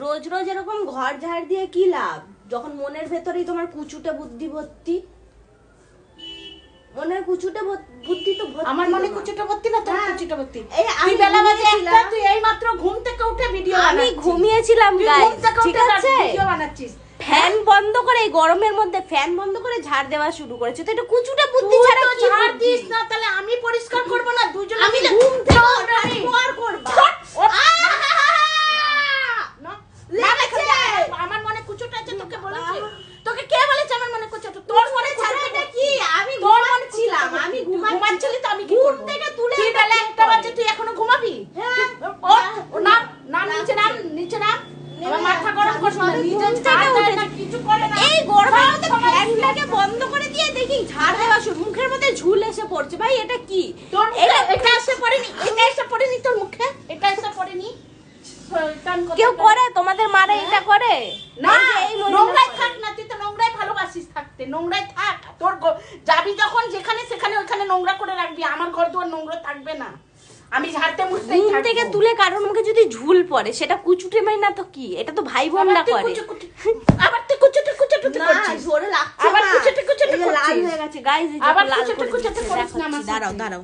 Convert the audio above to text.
রোজ রোজ এরকম ঘর ঝাড় দিয়ে কি লাভ, যখন মনের ভেতরেই তোমার কুচুটে বুদ্ধি ভর্তি। মনের কুচুটে বুদ্ধি তো ভর্তি। আমার মনে কুচুটে ভর্তি না, তোর কুচুটে ভর্তি। তুই বেলা বাজে একটা, তুই এই মাত্র ঘুম থেকে উঠে ভিডিও বানাচ্ছিস। আমি ঘুমিয়েছিলাম গাইস, ঠিক আছে? ভিডিও বানাচ্ছিস, ফ্যান বন্ধ করে, এই গরমের মধ্যে ফ্যান বন্ধ করে ঝাড় দেওয়া শুরু করেছে। তো এটা কুচুটে বুদ্ধি ছাড়া কি ঝাড় দিস না? তাহলে আমি পরিষ্কার করব না? দুজন আমি ঘুম থেকে ওঠার পর করব। আমার মনে কুচুটা আছে, তোকে বলেছি? তোকে কে বলেছে আমার মনে কুচুটা? তোর মনে ছাড়বে কি? আমি ঘুমাচ্ছিলাম, আমি ঘুমাচ্ছিলি তো আমি কি করব? ঘুম থেকে তুলে তুই বেলা 1টা বাজে, তুই এখনো ঘুমাবি? ও নাম নিচে নাম, নিচে নাম। আমার মাথা গরম করছ না, নিজে ঝাড় দেয় না, কিছু করে না। এই গরমের মধ্যে ফ্যানটাকে বন্ধ করে দিয়ে দেখি ঝাড় দেওয়া শুরু, মুখের মধ্যে ঝুল এসে পড়ছে। ভাই এটা কি? তোর এটা এসে পড়েনি, এটা এসে পড়েনি তোর মুখে, এটা এসে পড়েনি। কেউ করে তোমাদের মারে এটা করে না? নোংরাই থাক না, তুই তো নোংরাই ভালোবাসিস থাকতে, নোংরাই থাক। তোর যাবি যখন যেখানে সেখানে ওখানে নোংরা করে রাখবি। আমার ঘর দুয়ার নোংরা থাকবে না, আমি ঝাড়তে মুছতেই থাকবো। ঘুম থেকে তুলে কারোর মুখে যদি ঝুল পড়ে সেটা কুচুটে মাই না তো কি? এটা তো ভাই বোনরা করে। আবার তুই কুচুটে কুচুটে করছিস, জোরে লাগছে, আবার কুচুটে কুচুটে লাল হয়ে গেছে গাইস। আবার কুচুটে কুচুটে করছিস না আমার সাথে। দাঁড়াও দাঁড়াও।